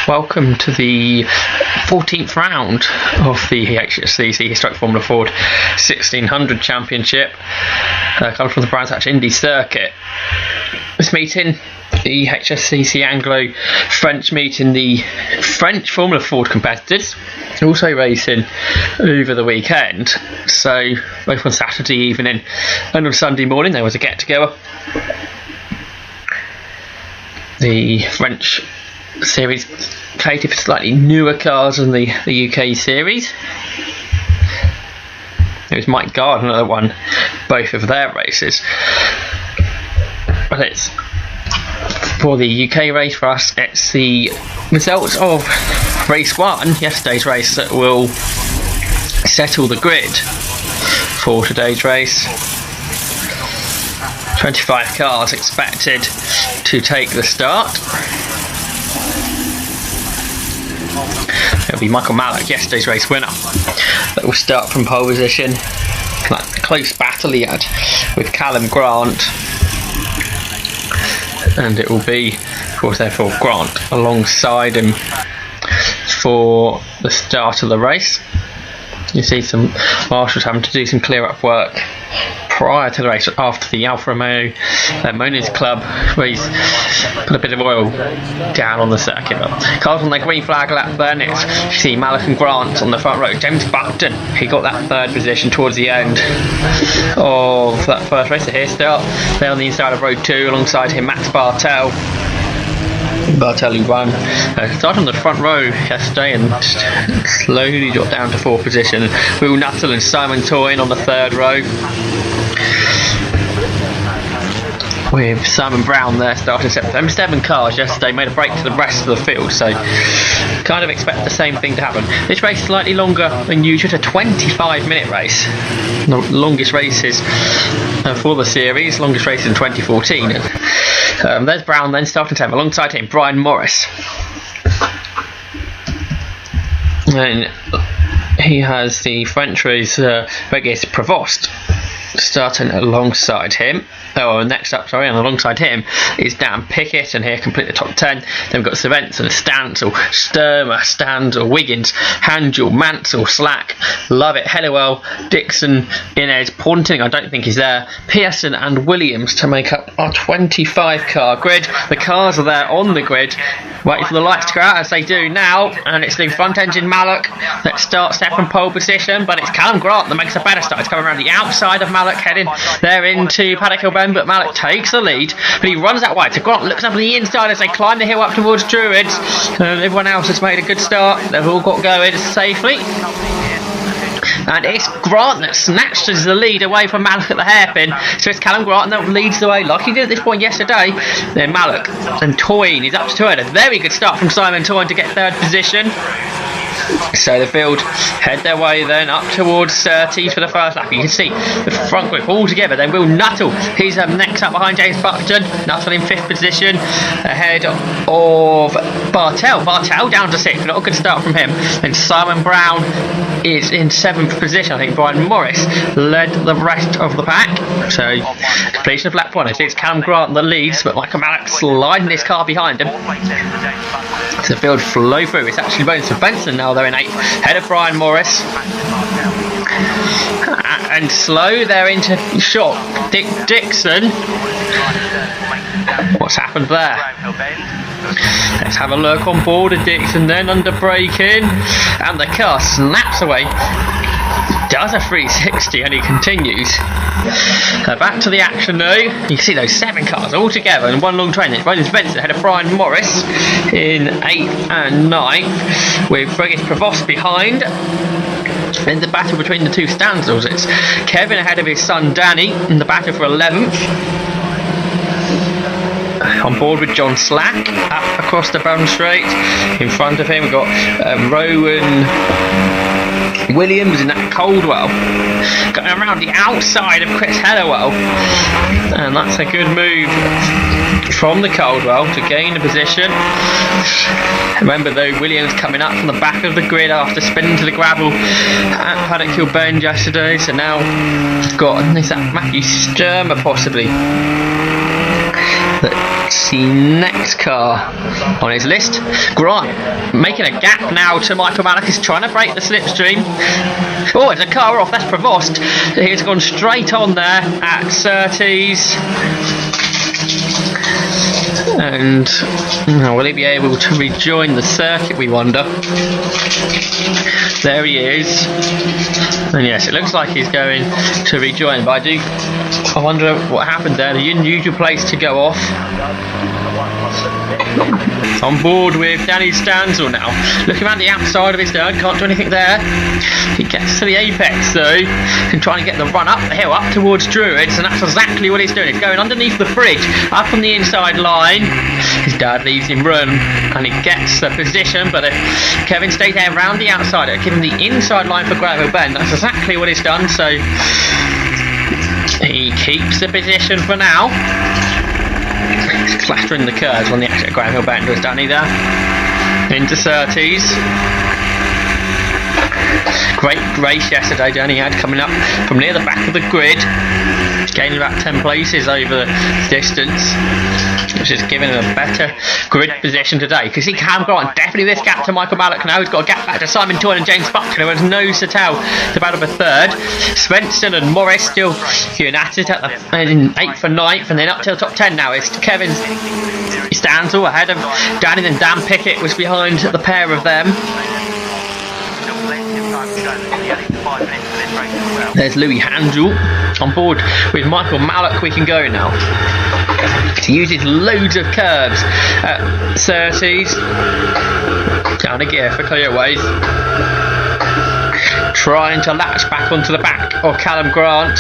Welcome to the 14th round of the HSCC Historic Formula Ford 1600 Championship. Comes from the Brands Hatch Indy circuit. This meeting, the HSCC Anglo-French meeting, the French Formula Ford competitors also racing over the weekend. So both on Saturday evening and on Sunday morning there was a get-together. The French series catered for slightly newer cars than the UK series. It was Mike Gardner that won both of their races. But it's for the UK race, for us, it's the results of race 1, yesterday's race, that will settle the grid for today's race. 25 cars expected to take the start. It'll be Michael Mallock, yesterday's race winner, that will start from pole position. That close battle he had with Callum Grant, and it will be, of course, therefore Grant alongside him for the start of the race. You see some marshals having to do some clear-up work prior to the race after the Alfa Romeo Moniz Club, where he's put a bit of oil down on the circuit. Cars on the green flag lap there next. You see Mallock and Grant on the front row. James Buckton, he got that third position towards the end of that first race. So here start there on the inside of row 2 alongside him Max Bartel who won. Started on the front row yesterday and slowly dropped down to 4th position. Will Nuttall and Simon Toyne on the 3rd row, with Simon Brown there starting 7th. 7 cars yesterday made a break to the rest of the field, so kind of expect the same thing to happen. This race is slightly longer than usual. It's a 25-minute race, the longest races for the series, longest race in 2014. There's Brown then starting 7th, alongside him Brian Morris, and he has the French race Regis Prevost starting alongside him. Next up, and alongside him is Dan Pickett, and here complete the top 10. Then we've got Svensson, Stansel, Sturmer, Stanzel, Wiggins, Handel, Mansell, Slack, Lovett, Helliwell, Dixon, Inez, Ponting, I don't think he's there, Pearson and Williams to make up our 25 car grid. The cars are there on the grid, waiting for the lights to go out, as they do now, and it's the front engine Mallock that starts there from pole position, but it's Callum Grant that makes a better start. It's coming around the outside of Mallock, heading there into Paddock Hill Bend, but Mallock takes the lead, but he runs out wide. So Grant looks up on the inside as they climb the hill up towards Druids. Everyone else has made a good start. They've all got going safely. And it's Grant that snatches the lead away from Mallock at the hairpin. So it's Callum Grant that leads the way like he did at this point yesterday. Then Mallock and Toyne is up to 2. A very good start from Simon Toyne to get 3rd position. So the field head their way then up towards Surtees for the first lap. You can see the front group all together. Then Will Nuttall, he's next up behind James Buckton. Nuttall in 5th position ahead of Bartel. Bartel down to 6th, not a good start from him. Then Simon Brown is in 7th position. I think Brian Morris led the rest of the pack. So completion of lap 1. It's Callum Grant that leads, but Michael Mallock sliding his car behind him. So the field flow through. It's actually Bones to Benson now. They're in 8th, head of Brian Morris. And slow, they're into shot. Dick Dixon. What's happened there? Let's have a look on board of Dixon then, under braking, and the car snaps away. Does a 360 and he continues. Back to the action though. You can see those 7 cars all together in one long train. It's Roland Spencer ahead of Brian Morris in 8th and 9th, with Regis Prevost behind. In the battle between the 2 Stansels, it's Kevin ahead of his son Danny in the battle for 11th. On board with John Slack up across the Bun Straight. In front of him we've got Rowan Williams in that Coldwell, going around the outside of Chris Helliwell, and that's a good move from the Coldwell to gain a position. Remember though, Williams coming up from the back of the grid after spinning to the gravel at Paddock Hill Bend yesterday, so now we've got, is that Matthew Sturmer possibly Let's see, next car on his list. Grant making a gap now to Michael Mallock, is trying to break the slipstream. Oh, it's a car off, that's Provost. He's gone straight on there at Surtees. And will he be able to rejoin the circuit, we wonder? There he is. And yes, it looks like he's going to rejoin, but I wonder what happened there. The unusual place to go off. On board with Danny Stanzel now. Looking around the outside of his turn, can't do anything there. He gets to the apex though, and trying to get the run up the hill, up towards Druids, and that's exactly what he's doing. He's going underneath the bridge, up on the inside line. His dad leaves him room, and he gets the position, but Kevin stays there around the outside, giving the inside line for Graham Hill Bend. That's exactly what he's done, so he keeps the position for now. He's clattering the curves on the exit. Graham Hill Bend was Danny there. Into Surtees. Great race yesterday Danny had, coming up from near the back of the grid, gaining about 10 places over the distance, which is giving him a better grid position today. Because he can Grant definitely this gap to Michael Mallock now. He's got a gap back to Simon Toyne and James Buckton, who has nose to tail to battle for third. Svensson and Morris still queuing at it in 8th and 9th, and then up to the top 10 now is Kevin Stanzel ahead of Danny, and Dan Pickett was behind the pair of them. There's Louis Handel on board with Michael Mallock. We can go now. He uses loads of curves at Surtees. Down a gear for clearaways. Trying to latch back onto the back of Callum Grant.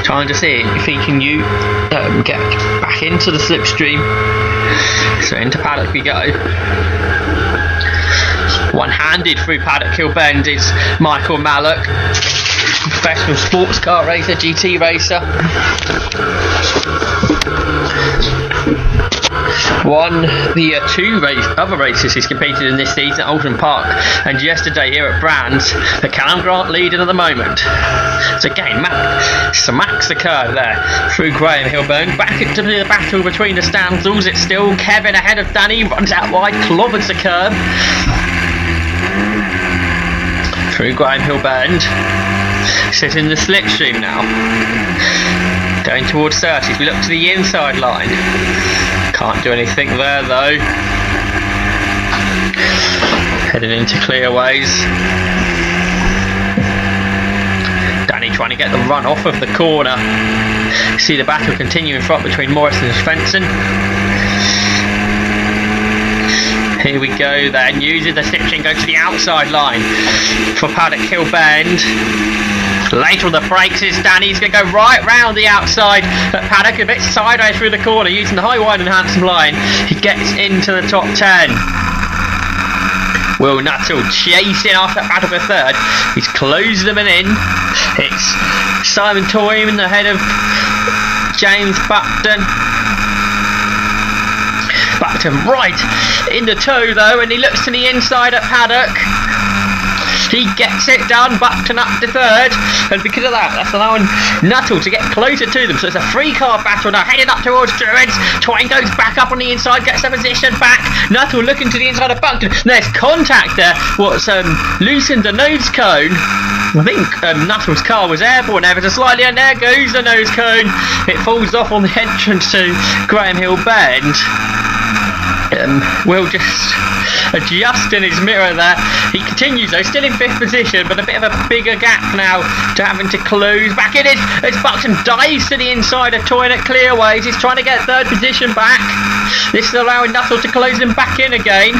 Trying to see if he can get back into the slipstream. So into paddock we go. One-handed through Paddock Hill Bend is Michael Mallock, professional sports car racer, GT racer. Won the other races he's competed in this season at Oulton Park, and yesterday here at Brands. The Callum Grant leading at the moment. So again, smacks the curve there through Graham Hill Bend. Back into the battle between the Stanzels. It's still Kevin ahead of Danny, runs out wide, clobbers the curve. Through Graham Hill Bend. Sitting the slipstream now. Going towards Surtees. We look to the inside line. Can't do anything there though. Heading into clearaways. Danny trying to get the run off of the corner. See the battle continue in front between Morris and Svensson. Here we go then, using the slipstream, goes to the outside line for Paddock Hill Bend. Later on the brakes is Danny. He's going to go right round the outside at Paddock, a bit sideways through the corner, using the high, wide and handsome line. He gets into the top 10. Will Nuttall chasing after battle for third. He's closed them in. It's Simon Toyne ahead of James Buckton. Buckton right in the toe though, and he looks to the inside at Paddock. He gets it done, Buckton up to third, and because of that, that's allowing Nuttall to get closer to them. So it's a 3-car battle now, heading up towards Druids. Toyne goes back up on the inside, gets the position back. Nuttall looking to the inside of Buckton. There's contact there. What's loosened the nose cone. I think Nuttall's car was airborne ever so slightly, and there goes the nose cone. It falls off on the entrance to Graham Hill Bend. Will just adjust in his mirror there. He continues though, still in 5th position, but a bit of a bigger gap now to having to close. Back it is, as Buckton dives to the inside of Toyne at clearaways. He's trying to get 3rd position back. This is allowing Nuttall to close him back in again.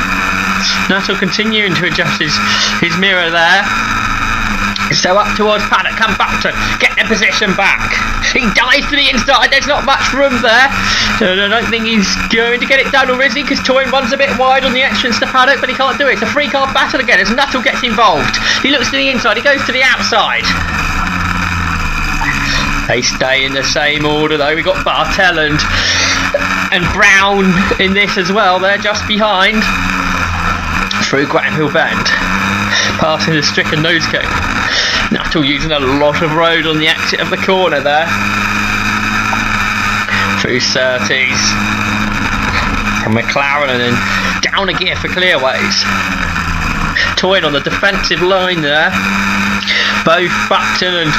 Nuttall continuing to adjust his mirror there. So up towards Paddock, come Buckton, get the position back. He dives to the inside, there's not much room there. I don't think he's going to get it done, or is he? Because Toyne runs a bit wide on the entrance to Paddock, but he can't do it. It's a 3-car battle again as Nuttall gets involved. He looks to the inside, he goes to the outside. They stay in the same order though. We've got Bartell and Brown in this as well. They're just behind. Through Graham Hill Bend. Passing the stricken nose cone. Nuttall using a lot of road on the exit of the corner there. Through Surtees. And McLaren, and then down a gear for Clearways. Toying on the defensive line there. Both Buckton and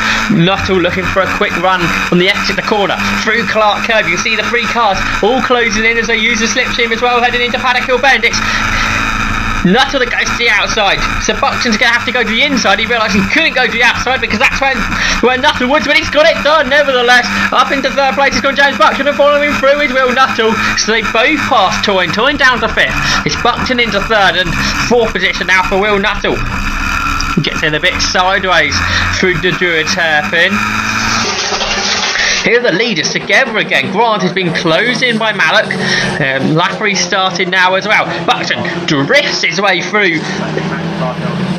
Nuttall looking for a quick run on the exit of the corner. Through Clark Curve, you can see the three cars all closing in as they use the slipstream as well, heading into Paddock Hill Bend. It's Nuttall that goes to the outside, so Buckton's going to have to go to the inside. He realised he couldn't go to the outside because that's where Nuttall was, but he's got it done nevertheless. Up into third place has gone James Buckton, and following through is Will Nuttall, so they both passed Toyne down to fifth. It's Buckton into third, and fourth position now for Will Nuttall. Gets in a bit sideways through the Druids hairpin. Here are the leaders together again. Grant has been closed in by Mallock. Lafferty's started now as well. Buckton drifts his way through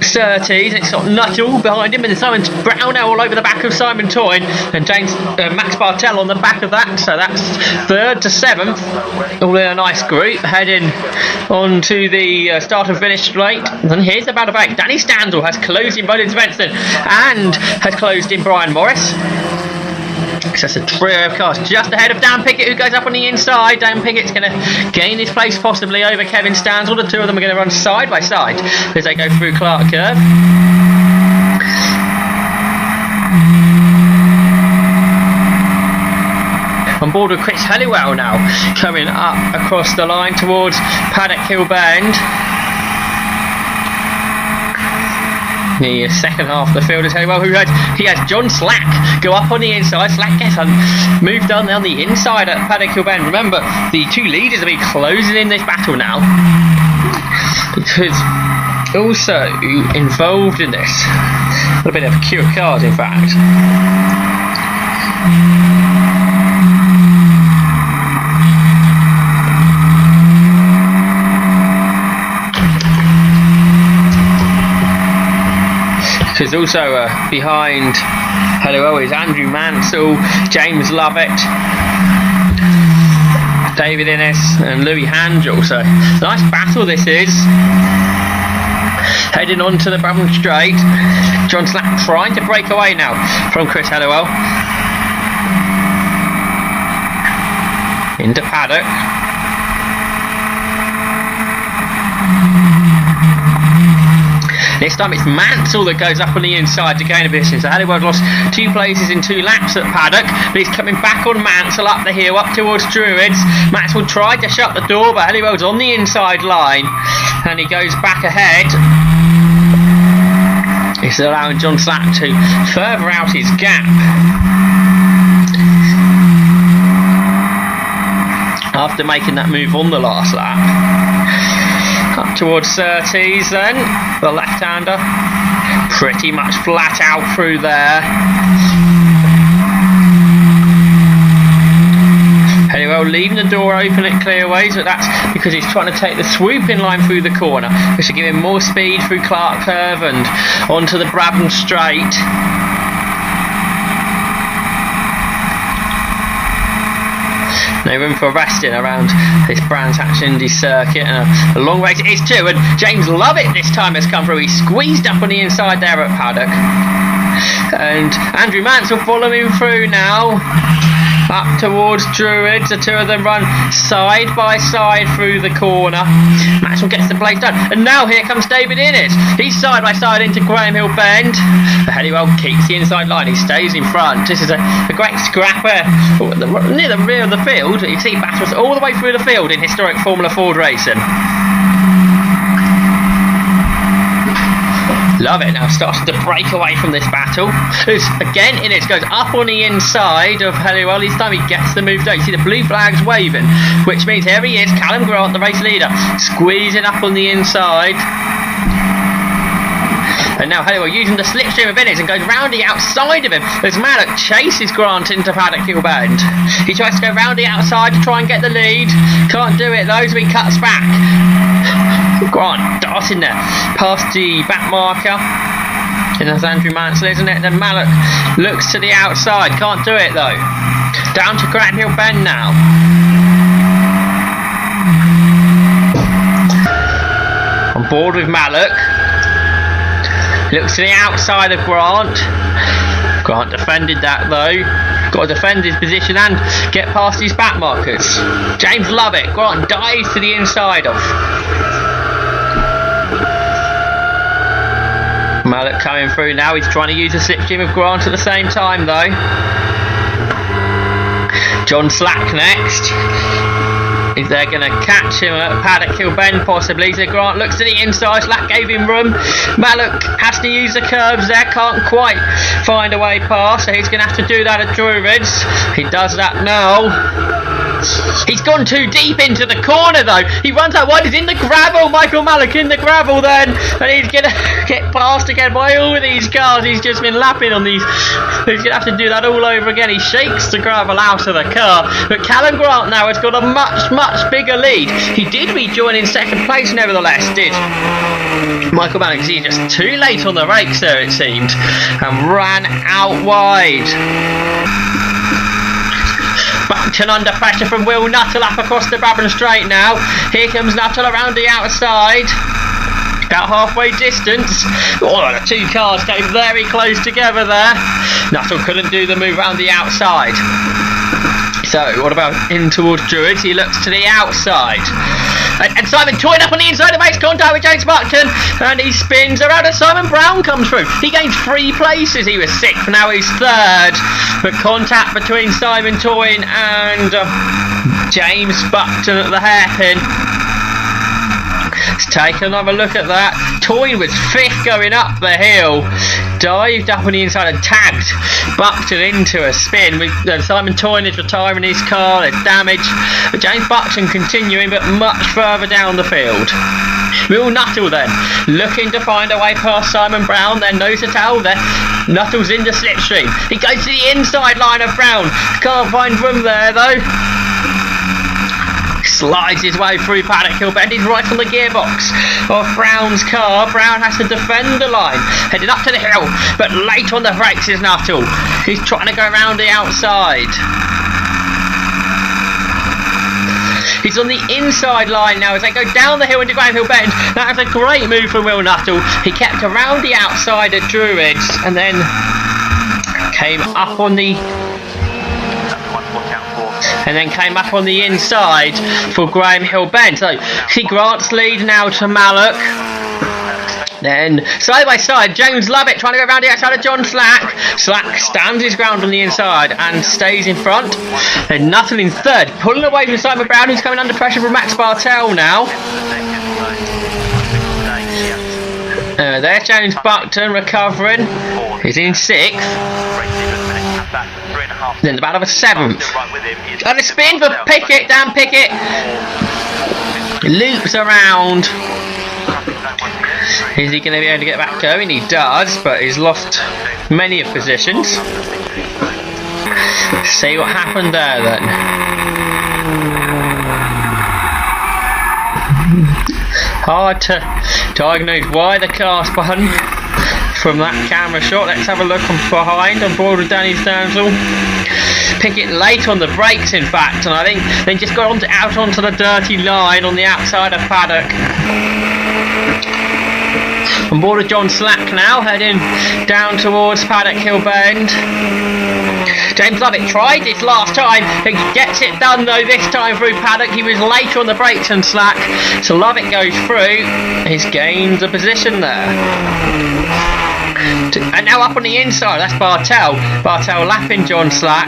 Surtees. It's got Nuttall behind him, and then Simon Brownell all over the back of Simon Toyne, and Max Bartel on the back of that. So that's third to seventh, all in a nice group, heading on to the start and finish straight. And here's the battle back. Danny Stanzel has closed in Bowden Svensson and has closed in Brian Morris. So it's a trio of cars just ahead of Dan Pickett, who goes up on the inside. Dan Pickett's going to gain his place possibly over Kevin Stanzel. The two of them are going to run side by side as they go through Clark Curve. On board with Chris Helliwell now, coming up across the line towards Paddock Hill Bend. The second half of the field is Helliwell, he has John Slack go up on the inside. Slack gets moved on the inside at Paddock Hill Bend. Remember, the two leaders will be closing in this battle now, because also involved in this a little bit of a queue of cars, in fact. Because also behind Helliwell is Andrew Mansell, James Lovett, David Innes and Louis Handel. So nice battle this is. Heading on to the Brabham Straight. John Slack trying to break away now from Chris Helliwell. Into Paddock. This time it's Mansell that goes up on the inside to gain a position. So Helliwell's lost 2 places in 2 laps at Paddock, but he's coming back on Mansell up the hill, up towards Druids. Mansell tried to shut the door, but Helliwell's on the inside line, and he goes back ahead. It's allowing John Slack to further out his gap. After making that move on the last lap. Up towards Surtees then, the left-hander, pretty much flat out through there. Helliwell leaving the door open at Clearways, but that's because he's trying to take the swooping line through the corner, which will give him more speed through Clark Curve and onto the Brabham Straight. No room for resting around this Brands Hatch Indy circuit, and a long race it is too. And James Lovett this time has come through. He squeezed up on the inside there at Paddock, and Andrew Mansell following through now up towards Druids. The two of them run side by side through the corner. Mansell gets the place done, and now here comes David Innes. He's side by side into Graham Hill Bend. Helliwell keeps the inside line. He stays in front. This is a great scrapper near the rear of the field. You see battles all the way through the field in historic Formula Ford racing. Love it now, starts to break away from this battle. Again, Innes goes up on the inside of Helliwell. This time he gets the move done. You see the blue flags waving, which means here he is, Callum Grant, the race leader, squeezing up on the inside. And now Helliwell using the slipstream of Innes and goes round the outside of him as Mallock chases Grant into Paddock Hill Bend. He tries to go round the outside to try and get the lead. Can't do it though, so he cuts back. Grant darting there past the back marker. And that's Andrew Mansell, isn't it? Then Mallock looks to the outside. Can't do it though. Down to Graham Hill Bend now. On board with Mallock. Looks to the outside of Grant. Grant defended that though. Got to defend his position and get past his back markers. James Lovett. Grant dives to the inside of. Mallock coming through now. He's trying to use the slipstream of Grant at the same time though. John Slack next. Is they going to catch him at Paddock Hill Bend possibly? So Grant looks to the inside. Slack gave him room. Mallock has to use the curves there. Can't quite find a way past. So he's going to have to do that at Druids. He does that now. He's gone too deep into the corner though. He runs out wide. He's in the gravel. Michael Mallock in the gravel then. And he's going to get passed again by all of these cars. He's just been lapping on these. He's going to have to do that all over again. He shakes the gravel out of the car. But Callum Grant now has got a much bigger lead. He did rejoin in second place nevertheless, did Michael Mallock. He's just too late on the brakes there it seemed. And ran out wide. Buckton under pressure from Will Nuttall up across the Brabham Straight now. Here comes Nuttall around the outside. About halfway distance. Oh, the two cars came very close together there. Nuttall couldn't do the move around the outside. So, what about in towards Druids? He looks to the outside. And Simon Toyne up on the inside and makes contact with James Buckton. And he spins around and Simon Brown comes through. He gained 3 places. He was 6th, now he's 3rd. But contact between Simon Toyne and James Buckton at the hairpin. Let's take another look at that. Toyne was 5th going up the hill. Dived up on the inside and tagged Buckton into a spin. Simon Toyne is retiring his car, there's damage. But James Buckton continuing, but much further down the field. Will Nuttall then, looking to find a way past Simon Brown, then nose to tail there. Nuttall's in the slipstream. He goes to the inside line of Brown. Can't find room there though. Slides his way through Paddock Hill Bend. He's right on the gearbox of Brown's car. Brown has to defend the line, heading up to the hill, but late on the brakes is Nuttall. He's trying to go around the outside. He's on the inside line now as they go down the hill into Graham Hill Bend. That was a great move from Will Nuttall. He kept around the outside at Druids and then came up on the inside for Graham Hill Bend. So see Grant's lead now to Mallock. Then side by side, James Lovett trying to go around the outside of John Slack. Slack stands his ground on the inside and stays in front. Then Nuttall in 3rd, pulling away from Simon Brown, who's coming under pressure from Max Bartel now. There's James Buckton recovering. He's in 6th. Then the battle of a 7th. And a spin for Pickett, Dan Pickett. Loops around. Is he going to be able to get back going? He does, but he's lost many of positions. See what happened there then. Hard to diagnose why the car spun from that camera shot. Let's have a look from behind on board with Danny Stansel. Pickett late on the brakes in fact, and I think they just got out onto the dirty line on the outside of Paddock. On board with John Slack now, heading down towards Paddock Hill Bend. James Lovett tried this last time. He gets it done though this time through Paddock. He was late on the brakes and Slack. So Lovett goes through. He's gained a position there. And now up on the inside, that's Bartel. Bartel lapping John Slack.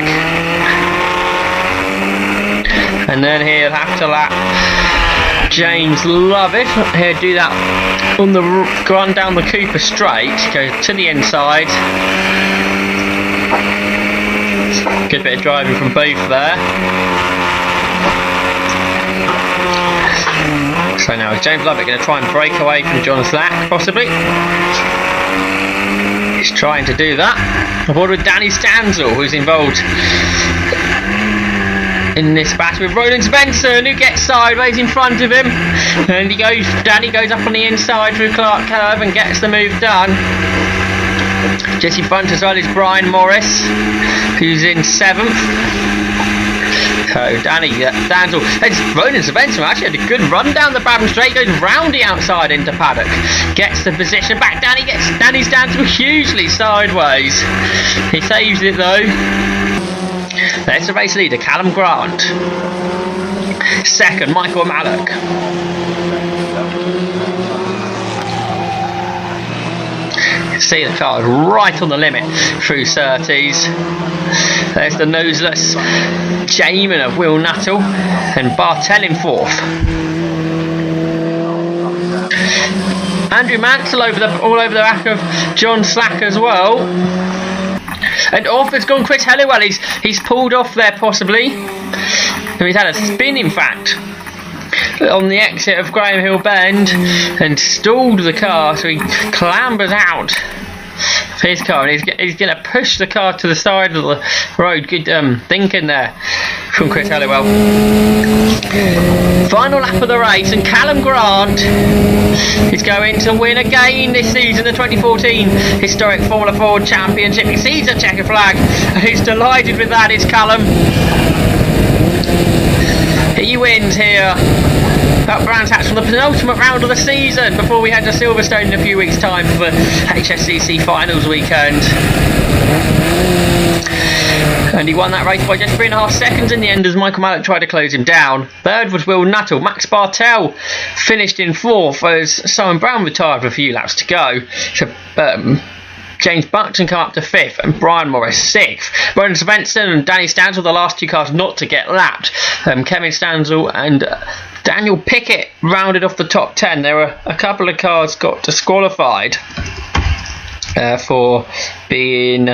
And then he'll have to lap James Lovett. He'll do that on the run down the Cooper Straight. Go to the inside. Good bit of driving from both there. So now is James Lovett going to try and break away from John Slack, possibly? He's trying to do that. Aboard with Danny Stansel, who's involved in this battle with Roland Svensson, who gets sideways in front of him. And Danny goes up on the inside through Clark Curve and gets the move done. Just in front as well is Brian Morris, who's in 7th. So Danny Stanzel, Ronan Svensson actually had a good run down the Brabham Straight, goes round the outside into paddock, gets the position back. Danny Stanzel hugely sideways. He saves it though. There's the race leader, Callum Grant. Second, Michael Mallock. See the car right on the limit through Surtees. There's the noseless Jamin of Will Nuttall and Bartel in fourth. Andrew Mansell all over the back of John Slack as well. And off has gone Chris Helliwell. He's pulled off there possibly. He's had a spin in fact on the exit of Graham Hill Bend and stalled the car, so he clambers out of his car and he's going to push the car to the side of the road. Good thinking there from Chris Helliwell. Final lap of the race, and Callum Grant is going to win again this season, the 2014 historic Formula Ford Championship. He sees a checker flag and he's delighted with that, is Callum. He wins here at Brands Hatch from the penultimate round of the season before we head to Silverstone in a few weeks' time for the HSCC finals weekend. And he won that race by just 3.5 seconds in the end as Michael Mallock tried to close him down. Third was Will Nuttall. Max Bartel finished in fourth as Simon Brown retired with a few laps to go. So James Buckton come up to fifth and Brian Morris sixth. Ronan Svensson and Danny Stanzel, the last two cars not to get lapped. Kevin Stanzel and Daniel Pickett rounded off the top 10. There were a couple of cars got disqualified for being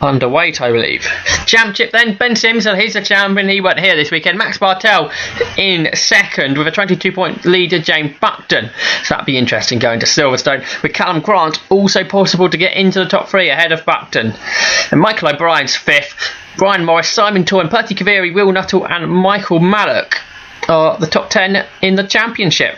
underweight, I believe. Championship then, Ben Simpson, he's the champion, he went here this weekend. Max Bartel in second with a 22-point lead to James Buckton. So that'd be interesting going to Silverstone, with Callum Grant also possible to get into the top three ahead of Buckton. And Michael O'Brien's fifth. Brian Morris, Simon Torn, Perty Kaviri, Will Nuttall and Michael Mallock are the top 10 in the championship.